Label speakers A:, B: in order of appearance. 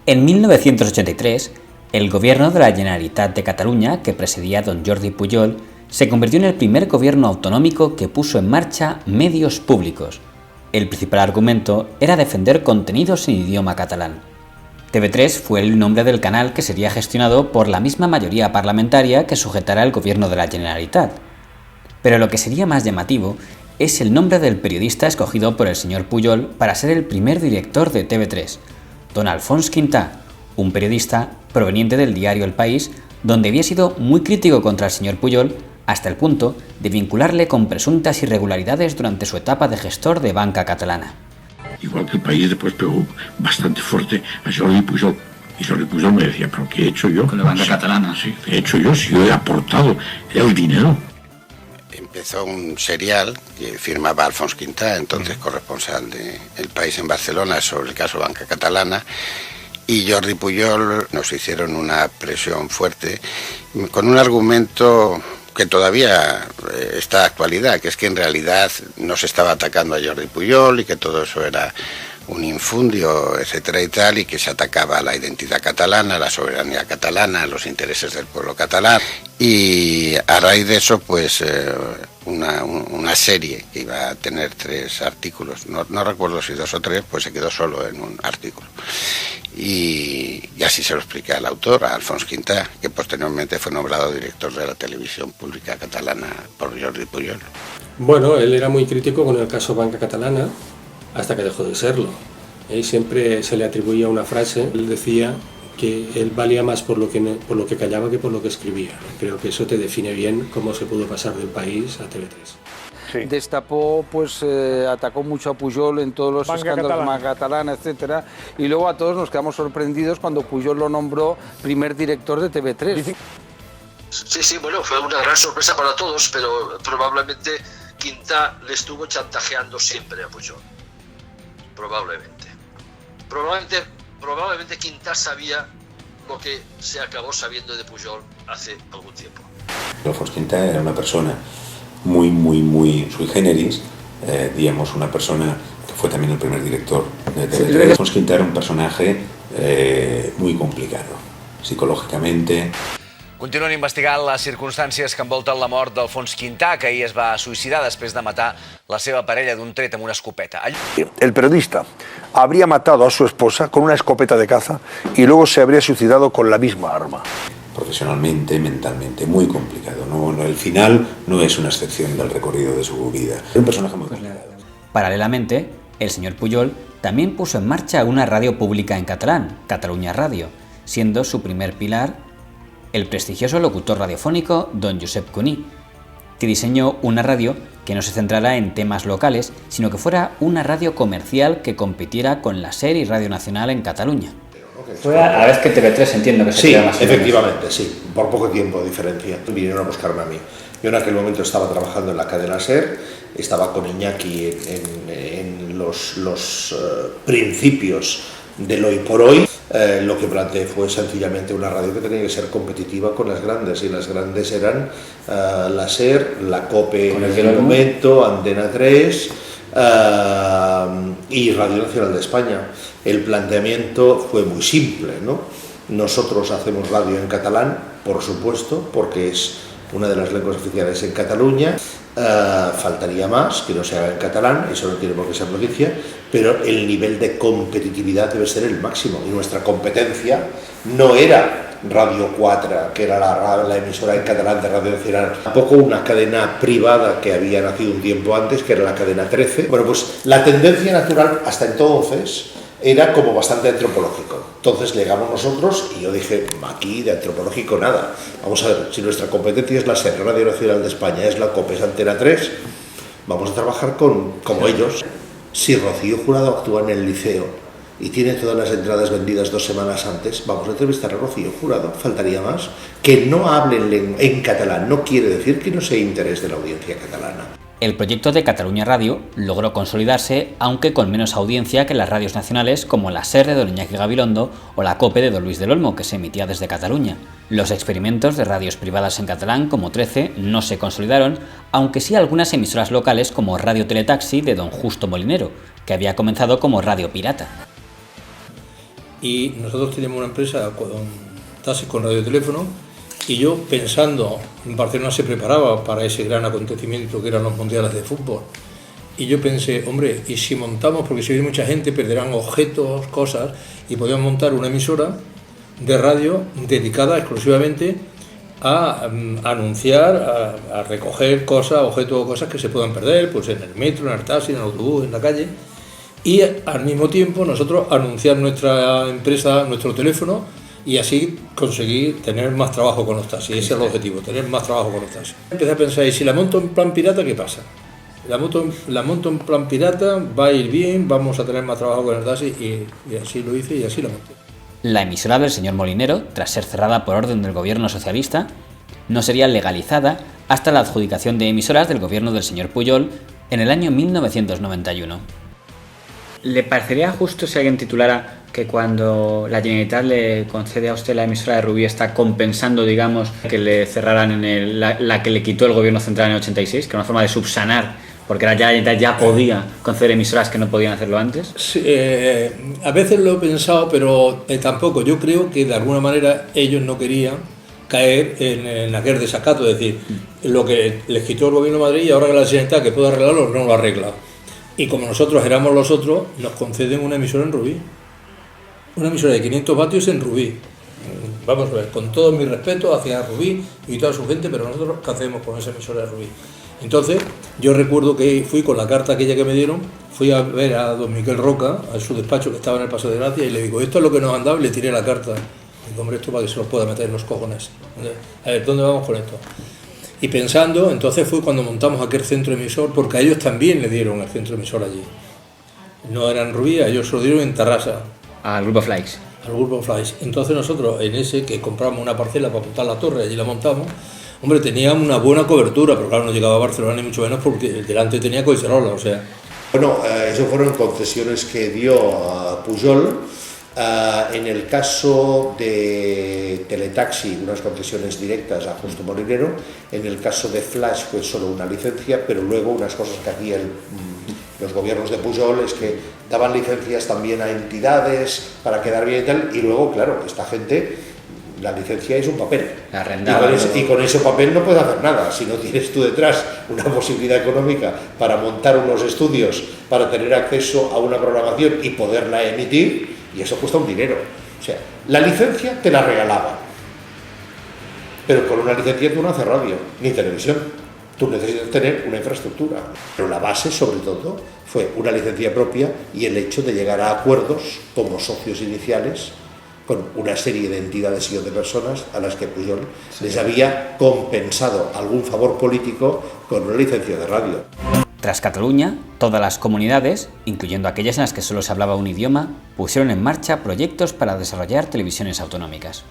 A: En 1983, el gobierno de la Generalitat de Cataluña, que presidía don Jordi Pujol, se convirtió en el primer gobierno autonómico que puso en marcha medios públicos. El principal argumento era defender contenidos en idioma catalán. TV3 fue el nombre del canal que sería gestionado por la misma mayoría parlamentaria que sujetara el gobierno de la Generalitat. Pero lo que sería más llamativo es el nombre del periodista escogido por el señor Pujol para ser el primer director de TV3, don Alfons Quintà, un periodista proveniente del diario El País, donde había sido muy crítico contra el señor Pujol hasta el punto de vincularle con presuntas irregularidades durante su etapa de gestor de Banca Catalana.
B: Igual que El País después pegó bastante fuerte a Jordi Pujol. Y Jordi Pujol me decía, ¿pero qué he hecho yo?
C: Con la Banca Catalana.
B: Sí, ¿qué he hecho yo? Si yo he aportado el dinero.
D: Empezó un serial que firmaba Alfons Quintà, entonces corresponsal de El País en Barcelona, sobre el caso Banca Catalana, y Jordi Pujol nos hicieron una presión fuerte con un argumento que todavía está de actualidad, que es que en realidad no se estaba atacando a Jordi Pujol y que todo eso era un infundio, etcétera y tal, y que se atacaba a la identidad catalana, a la soberanía catalana, a los intereses del pueblo catalán. Y a raíz de eso, pues una serie que iba a tener 3 artículos, no recuerdo si 2 o 3, pues se quedó solo en un artículo. Y así se lo expliqué al autor, a Alfons Quintà, que posteriormente fue nombrado director de la televisión pública catalana por Jordi Pujol.
E: Bueno, él era muy crítico con el caso Banca Catalana, hasta que dejó de serlo. Siempre se le atribuía una frase, él decía que él valía más por lo que callaba que por lo que escribía. Creo que eso te define bien cómo se pudo pasar del País a TV3.
F: Sí. Destapó, pues atacó mucho a Pujol en todos los escándalos de Banca Catalana, etcétera, y luego a todos nos quedamos sorprendidos cuando Pujol lo nombró primer director de TV3.
G: Sí, bueno, fue una gran sorpresa para todos, pero probablemente Quintà le estuvo chantajeando siempre a Pujol. Probablemente Quintà sabía lo que se acabó sabiendo de Pujol hace algún tiempo.
H: Alfons Quintà era una persona muy sui generis, digamos una persona que fue también el primer director de TV3. Alfons Quintà era un personaje muy complicado, psicològicamente.
I: Continuen investigant les circumstàncies que envolten la mort d'Alfons Quintà, que ahir es va suïcidar després de matar la seva parella d'un tret amb una escopeta.
J: El periodista habría matado a su esposa con una escopeta de caza y luego se habría suicidado con la misma arma.
H: Profesionalmente, mentalmente, muy complicado. El final no es una excepción del recorrido de su vida. Era un personaje muy complicado.
A: Paralelamente, el señor Pujol también puso en marcha una radio pública en catalán, Catalunya Radio, siendo su primer pilar el prestigioso locutor radiofónico don Josep Cuní, que diseñó una radio que no se centrara en temas locales, sino que fuera una radio comercial que compitiera con la SER y Radio Nacional en Cataluña.
K: Fue a la vez que TV3, entiendo que se queda más.
L: Sí, efectivamente, sí, por poco tiempo de diferencia. Vinieron a buscarme a mí. Yo en aquel momento estaba trabajando en la cadena SER, estaba con Iñaki en los principios del hoy por hoy. Lo que planteé fue sencillamente una radio que tenía que ser competitiva con las grandes, y las grandes eran la SER, la COPE en aquel momento, Antena 3 y Radio Nacional de España. El planteamiento fue muy simple, ¿no? Nosotros hacemos radio en catalán, por supuesto, porque es una de las lenguas oficiales en Cataluña. Faltaría más que no se haga en catalán, eso no tiene por qué ser noticia, pero el nivel de competitividad debe ser el máximo, y nuestra competencia no era Radio 4, que era la emisora en catalán de Radio Nacional, tampoco una cadena privada que había nacido un tiempo antes, que era la cadena 13. Bueno, pues la tendencia natural hasta entonces era como bastante antropológico. Entonces llegamos nosotros y yo dije, aquí de antropológico nada. Vamos a ver, si nuestra competencia es la SER, Radio Nacional de España, es la COPE, es Antena 3, vamos a trabajar como ellos. Si Rocío Jurado actúa en el Liceo y tiene todas las entradas vendidas 2 semanas antes, vamos a entrevistar a Rocío Jurado, faltaría más. Que no hablen en catalán no quiere decir que no sea interés de la audiencia catalana.
A: El proyecto de Catalunya Radio logró consolidarse, aunque con menos audiencia que las radios nacionales como la SER de don Iñaki Gabilondo o la COPE de don Luis del Olmo, que se emitía desde Cataluña. Los experimentos de radios privadas en catalán como 13 no se consolidaron, aunque sí algunas emisoras locales como Radio Teletaxi de don Justo Molinero, que había comenzado como radio pirata.
C: y nosotros teníamos una empresa con taxis con radioteléfono, y yo pensando, en Barcelona se preparaba para ese gran acontecimiento que eran los mundiales de fútbol, y yo pensé, hombre, y si montamos, porque si viene mucha gente perderán objetos, cosas, y podíamos montar una emisora de radio dedicada exclusivamente a anunciar, a recoger cosas, objetos o cosas que se puedan perder, pues en el metro, en el taxi, en el autobús, en la calle, y al mismo tiempo nosotros anunciar nuestra empresa, nuestro teléfono, y así conseguir tener más trabajo con los taxis. Ese es el objetivo, tener más trabajo con los taxis. Empecé a pensar, ¿y si la monto en plan pirata, qué pasa? La monto en plan pirata, va a ir bien, vamos a tener más trabajo con el taxi, y así lo hice y así la monté.
A: La emisora del señor Molinero, tras ser cerrada por orden del gobierno socialista, no sería legalizada hasta la adjudicación de emisoras del gobierno del señor Pujol en el año 1991.
K: ¿Le parecería justo si alguien titulara que cuando la Generalitat le concede a usted la emisora de Rubí está compensando, digamos, que le cerraran la que le quitó el gobierno central en el 86, que era una forma de subsanar, porque la Generalitat ya podía conceder emisoras que no podían hacerlo antes?
C: Sí, a veces lo he pensado, pero tampoco. Yo creo que de alguna manera ellos no querían caer en aquel desacato, es decir, lo que les quitó el gobierno de Madrid y ahora que la Generalitat que puede arreglarlo no lo arregla. Y como nosotros éramos los otros, nos conceden una emisora en Rubí. Una emisora de 500 vatios en Rubí. Vamos a ver, con todo mi respeto hacia Rubí y toda su gente, pero nosotros, ¿qué hacemos con esa emisora de Rubí? Entonces, yo recuerdo que fui con la carta aquella que me dieron, fui a ver a don Miguel Roca, a su despacho que estaba en el Paseo de Gracia, y le digo, esto es lo que nos han dado, y le tiré la carta. Digo, hombre, esto para que se los pueda meter en los cojones. A ver, ¿dónde vamos con esto? Y pensando, entonces fue cuando montamos aquel centro emisor, porque a ellos también le dieron el centro emisor allí. No era en Rubí, a ellos se lo dieron en Tarrasa.
K: Al Grupo Flix.
C: Al Grupo Flix. Entonces nosotros, en ese que compramos una parcela para montar la torre, allí la montamos, hombre, teníamos una buena cobertura, pero claro, no llegaba a Barcelona ni mucho menos porque delante tenía Collserola, o sea.
L: Bueno, eso fueron concesiones que dio Pujol. En el caso de Teletaxi, unas concesiones directas a Justo Molinero. En el caso de Flash fue solo una licencia, pero luego unas cosas que hacían los gobiernos de Pujol es que daban licencias también a entidades para quedar bien y tal, y luego, claro, esta gente, la licencia es un papel. Y con ese papel no puedes hacer nada. Si no tienes tú detrás una posibilidad económica para montar unos estudios, para tener acceso a una programación y poderla emitir, y eso cuesta un dinero. O sea, la licencia te la regalaban, pero con una licencia tú no haces radio ni televisión. Tú necesitas tener una infraestructura. Pero la base, sobre todo, fue una licencia propia y el hecho de llegar a acuerdos como socios iniciales con una serie de entidades y de personas a las que Pujol les había compensado algún favor político con una licencia de radio.
A: Tras Cataluña, todas las comunidades, incluyendo aquellas en las que solo se hablaba un idioma, pusieron en marcha proyectos para desarrollar televisiones autonómicas.